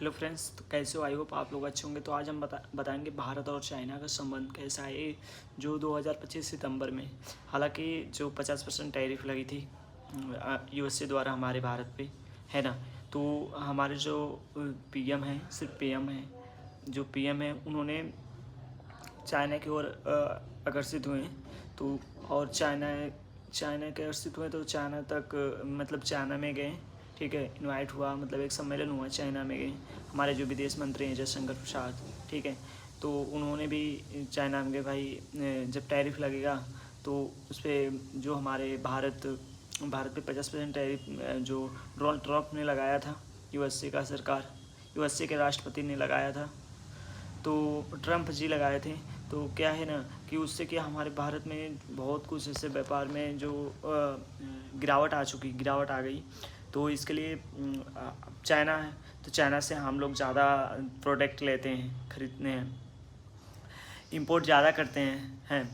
Hello friends, तो कैसे हो? आई होप आप लोग अच्छे होंगे। तो आज हम बताएंगे भारत और चाइना का संबंध कैसा है जो 2025 सितंबर में, हालांकि जो 50% टैरिफ लगी थी यूएसए द्वारा हमारे भारत पे, है ना। तो हमारे जो पीएम हैं, सिर्फ पीएम हैं, जो पीएम हैं उन्होंने चाइना की ओर आकर्षित हुए। तो और चाइना के आकर्षित हुए तो चाइना तक मतलब चाइना में गए। ठीक है, इनवाइट हुआ, मतलब एक सम्मेलन हुआ, चाइना में गए हमारे जो विदेश मंत्री हैं जयशंकर प्रसाद। ठीक है, तो उन्होंने भी चाइना में गए। भाई जब टैरिफ लगेगा तो उस पर जो हमारे भारत पे 50% टैरिफ जो डोनाल्ड ट्रंप ने लगाया था, यूएसए के राष्ट्रपति ने लगाया था, तो ट्रंप जी लगाए थे। तो क्या है ना कि उससे क्या हमारे भारत में बहुत कुछ ऐसे व्यापार में जो गिरावट आ गई। तो इसके लिए चाइना है, तो चाइना से हम लोग ज़्यादा प्रोडक्ट लेते हैं, खरीदते हैं, इंपोर्ट ज़्यादा करते हैं।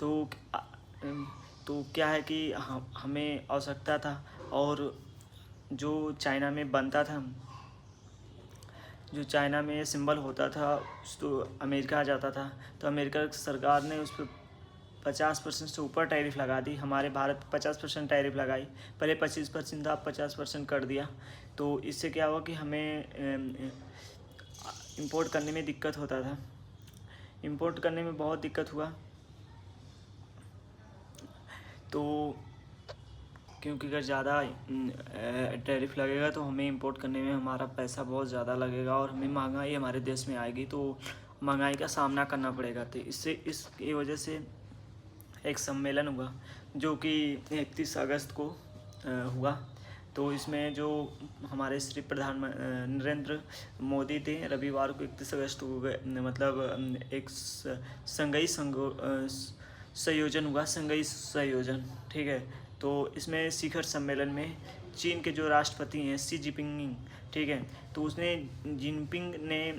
तो तो क्या है कि हमें आवश्यकता था, और जो चाइना में बनता था, जो चाइना में सिंबल होता था तो अमेरिका आ जाता था। तो अमेरिका सरकार ने उस पर 50% से ऊपर टैरिफ लगा दी। हमारे भारत 50% टैरिफ लगाई, पहले 25% था, 50% कर दिया। तो इससे क्या हुआ कि हमें इंपोर्ट करने में दिक्कत होता था, इंपोर्ट करने में बहुत दिक्कत हुआ। तो क्योंकि अगर ज़्यादा टैरिफ लगेगा तो हमें इंपोर्ट करने में हमारा पैसा बहुत ज़्यादा लगेगा और हमें महंगाई हमारे देश में आएगी, तो महंगाई का सामना करना पड़ेगा। तो इसकी वजह से एक सम्मेलन हुआ जो कि 31 अगस्त को हुआ। तो इसमें जो हमारे श्री नरेंद्र मोदी थे, रविवार को 31 अगस्त को गए, मतलब एक संयोजन हुआ, संयोजन। ठीक है, तो इसमें शिखर सम्मेलन में चीन के जो राष्ट्रपति हैं शी जिनपिंग, ठीक है, तो उसने जिनपिंग ने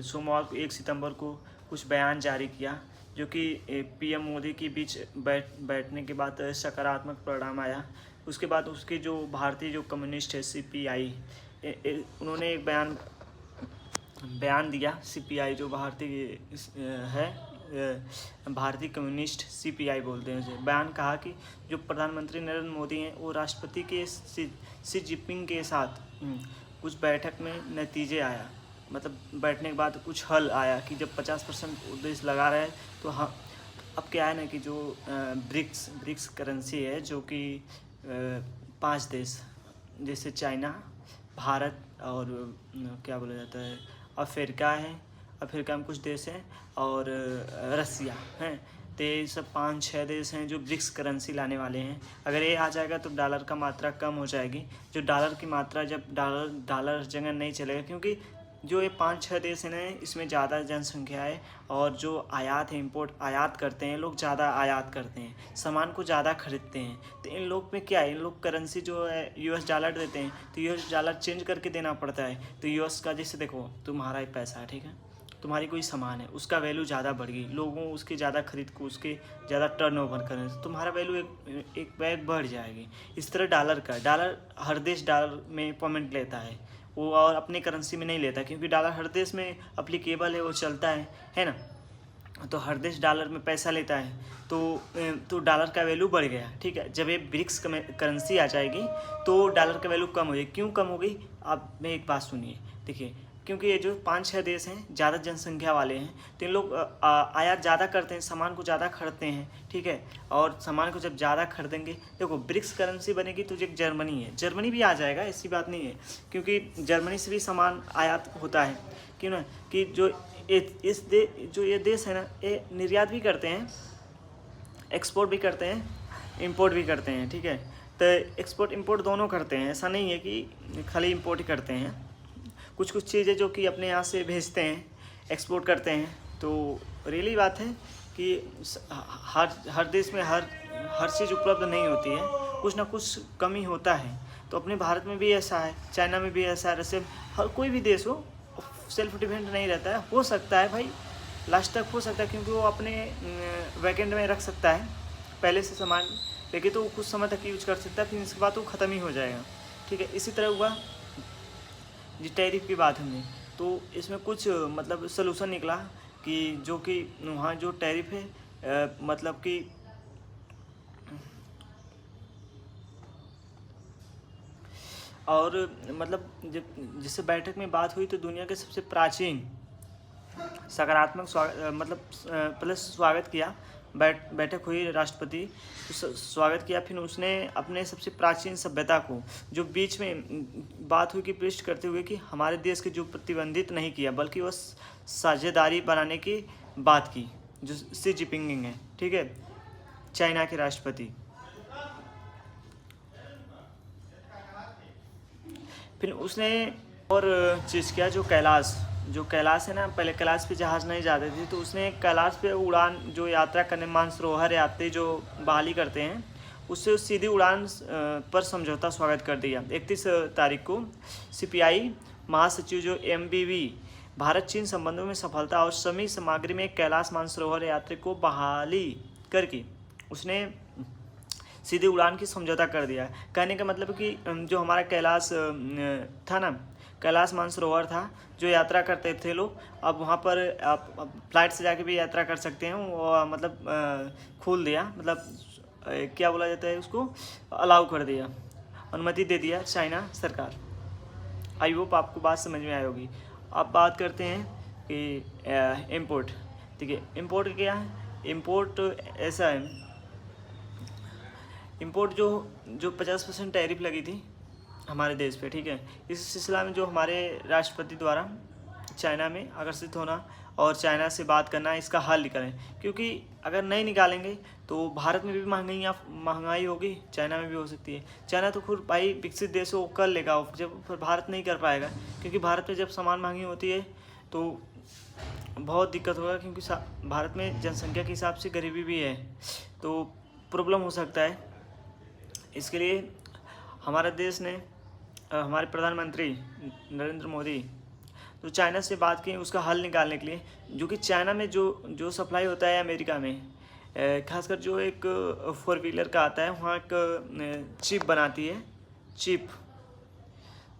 सोमवार को 1 सितंबर को कुछ बयान जारी किया, जो कि पीएम मोदी के बीच बैठने के बाद सकारात्मक परिणाम आया। उसके बाद उसके जो भारतीय जो कम्युनिस्ट है सीपीआई, उन्होंने एक बयान दिया। सीपीआई जो भारतीय है, भारतीय कम्युनिस्ट सीपीआई बोलते हैं उसे, बयान कहा कि जो प्रधानमंत्री नरेंद्र मोदी हैं वो राष्ट्रपति के शी जिनपिंग के साथ कुछ बैठक में नतीजे आया, मतलब बैठने के बाद कुछ हल आया कि जब 50% देश लगा रहे हैं तो हाँ, अब क्या है ना कि जो ब्रिक्स करेंसी है, जो कि 5 देश जैसे चाइना, भारत और क्या बोला जाता है अफ्रीका है, अफ्रीका में कुछ देश हैं, और रसिया हैं। तो ये सब 5-6 देश हैं जो ब्रिक्स करेंसी लाने वाले हैं। अगर ये आ जाएगा तो डॉलर का मात्रा कम हो जाएगी। जो डॉलर की मात्रा, जब डॉलर जगह नहीं चलेगा, क्योंकि जो ये 5-6 देश हैं ना, इसमें ज़्यादा जनसंख्या है, और जो आयात है, इम्पोर्ट आयात करते हैं लोग, ज़्यादा आयात करते हैं, सामान को ज़्यादा खरीदते हैं। तो इन लोग में क्या है, इन लोग करेंसी जो है यूएस डॉलर देते हैं, तो यूएस डॉलर चेंज करके देना पड़ता है। तो यूएस का जैसे देखो, तुम्हारा एक पैसा है, ठीक है, तुम्हारी कोई सामान है, उसका वैल्यू ज़्यादा बढ़ गई, लोगों उसके ज़्यादा खरीद को, उसके ज़्यादा टर्नओवर करें, तो तुम्हारा वैल्यू एक बैग बढ़ जाएगी। इस तरह डॉलर हर देश डॉलर में पेमेंट लेता है वो, और अपनी करेंसी में नहीं लेता, क्योंकि डॉलर हर देश में अप्लीकेबल है, वो चलता है ना। तो हर देश डॉलर में पैसा लेता है, तो डॉलर का वैल्यू बढ़ गया। ठीक है, जब ये ब्रिक्स करेंसी आ जाएगी तो डॉलर का वैल्यू कम हो जाएगी। क्यों कम हो गई? आप मैं एक बात सुनिए, देखिए, क्योंकि ये जो 5-6 देश हैं ज़्यादा जनसंख्या वाले हैं, तो इन लोग आयात ज़्यादा करते हैं, सामान को ज़्यादा खरीदते हैं। ठीक है, और सामान को जब ज़्यादा खरीदेंगे, देखो ब्रिक्स करेंसी बनेगी तो एक जर्मनी है, जर्मनी भी आ जाएगा, ऐसी बात नहीं है, क्योंकि जर्मनी से भी सामान आयात होता है। क्यों ना, कि जो जो ये देश है ना, ये निर्यात भी करते हैं, एक्सपोर्ट भी करते हैं, इंपोर्ट भी करते हैं। ठीक है, तो एक्सपोर्ट इंपोर्ट दोनों करते हैं, ऐसा नहीं है कि खाली इंपोर्ट ही करते हैं। कुछ चीज़ें जो कि अपने यहाँ से भेजते हैं, एक्सपोर्ट करते हैं। तो रियली बात है कि हर देश में हर चीज़ उपलब्ध नहीं होती है, कुछ ना कुछ कमी होता है। तो अपने भारत में भी ऐसा है, चाइना में भी ऐसा है, जैसे हर कोई भी देश हो सेल्फ डिपेंड नहीं रहता है। हो सकता है भाई, लास्ट तक हो सकता है, क्योंकि वो अपने वैकेंड में रख सकता है पहले से सामान लेके, तो कुछ समय तक यूज कर सकता है, फिर इसके बाद वो ख़त्म ही हो जाएगा। ठीक है, इसी तरह हुआ जी टैरिफ की बात हमने, तो इसमें कुछ मतलब सलूशन निकला कि जो कि वहाँ जो टैरिफ है मतलब कि और मतलब जब जिससे बैठक में बात हुई तो दुनिया के सबसे प्राचीन सकारात्मक स्वागत मतलब पहले स्वागत किया। बैठक हुई, राष्ट्रपति तो स्वागत किया, फिर उसने अपने सबसे प्राचीन सभ्यता को जो बीच में बात हुई कि पृष्ठ करते हुए कि हमारे देश के जो प्रतिबंधित नहीं किया बल्कि वह साझेदारी बनाने की बात की, जो शी जिनपिंग है, ठीक है, चाइना के राष्ट्रपति। फिर उसने और चीज़ किया, जो कैलाश है ना, पहले कैलाश पे जहाज़ नहीं जाते थे, तो उसने कैलाश पे उड़ान जो यात्रा करने मानसरोवर यात्री जो बहाली करते हैं उससे सीधी उड़ान पर समझौता स्वागत कर दिया। 31 तारीख को CPI महासचिव जो MBV भारत चीन संबंधों में सफलता और समी सामग्री में कैलाश मानसरोवर यात्री को बहाली करके उसने सीधी उड़ान की समझौता कर दिया। कहने का मतलब कि जो हमारा कैलाश था ना, कैलाश मानसरोवर था, जो यात्रा करते थे लोग, अब वहाँ पर आप फ्लाइट से जाके भी यात्रा कर सकते हैं, वो मतलब खोल दिया, मतलब क्या बोला जाता है उसको, अलाउ कर दिया, अनुमति दे दिया चाइना सरकार। आई होप आपको बात समझ में आई होगी। अब बात करते हैं कि इम्पोर्ट। ठीक है, इम्पोर्ट क्या है? इम्पोर्ट ऐसा है, इम्पोर्ट जो 50% टैरिफ लगी थी हमारे देश पे, ठीक है, इस सिलसिला में जो हमारे राष्ट्रपति द्वारा चाइना में आकर्षित होना और चाइना से बात करना, इसका हल निकालें, क्योंकि अगर नहीं निकालेंगे तो भारत में भी महंगाई होगी, चाइना में भी हो सकती है। चाइना तो खुद भाई विकसित देश हो कर लेगा, जब पर भारत नहीं कर पाएगा, क्योंकि भारत में जब सामान महंगी होती है तो बहुत दिक्कत होगा, क्योंकि भारत में जनसंख्या के हिसाब से गरीबी भी है, तो प्रॉब्लम हो सकता है। इसके लिए हमारे देश ने हमारे प्रधानमंत्री नरेंद्र मोदी तो चाइना से बात की उसका हल निकालने के लिए, जो कि चाइना में जो सप्लाई होता है अमेरिका में, खासकर जो एक 4 व्हीलर का आता है, वहाँ एक चिप बनाती है, चिप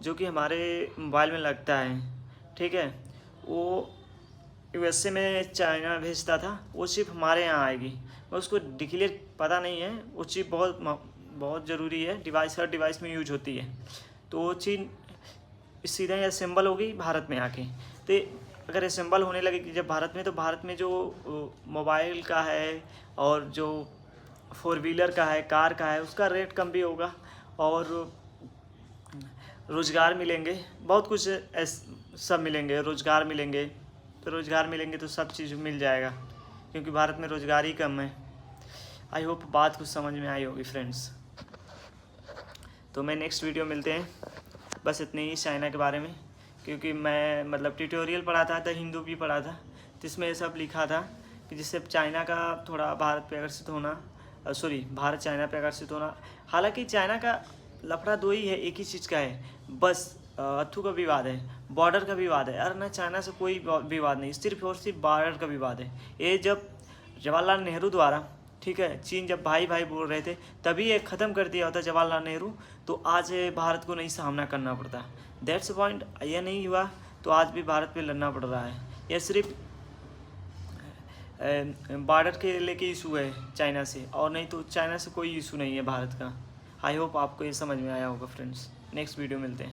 जो कि हमारे मोबाइल में लगता है, ठीक है, वो USA में चाइना भेजता था, वो चिप हमारे यहाँ आएगी। उसको डिक्लेयर पता नहीं है, वो चिप बहुत ज़रूरी है, हर डिवाइस में यूज होती है, तो वो चीज़ सीधा असेंबल होगी भारत में आके। तो अगर असेंबल होने लगेगी जब भारत में, तो भारत में जो मोबाइल का है और जो 4 व्हीलर का है, कार का है, उसका रेट कम भी होगा और रोज़गार मिलेंगे, बहुत कुछ सब मिलेंगे, रोज़गार मिलेंगे, तो रोज़गार मिलेंगे तो सब चीज़ मिल जाएगा, क्योंकि भारत में रोज़गार ही कम है। आई होप बात कुछ समझ में आई होगी फ्रेंड्स। तो मैं नेक्स्ट वीडियो मिलते हैं, बस इतने ही चाइना के बारे में, क्योंकि मैं मतलब ट्यूटोरियल पढ़ा था, द हिंदू भी पढ़ा था, तो इसमें ये सब लिखा था कि जिससे चाइना का थोड़ा भारत पे आकर्षित होना, भारत चाइना पे आकर्षित होना। हालांकि चाइना का लफड़ा दो ही है, एक ही चीज़ का है, बस अथू का विवाद है, बॉर्डर का विवाद है। अरे ना, चाइना से कोई विवाद नहीं, सिर्फ और सिर्फ बॉर्डर का विवाद है। ये जब जवाहरलाल नेहरू द्वारा, ठीक है, चीन जब भाई भाई बोल रहे थे तभी ये ख़त्म कर दिया होता जवाहरलाल नेहरू, तो आज भारत को नहीं सामना करना पड़ता। That's point. यह नहीं हुआ तो आज भी भारत पे लड़ना पड़ रहा है। यह सिर्फ बॉर्डर के लेके इशू है चाइना से, और नहीं तो चाइना से कोई इशू नहीं है भारत का। आई होप आपको ये समझ में आया होगा फ्रेंड्स। नेक्स्ट वीडियो मिलते हैं।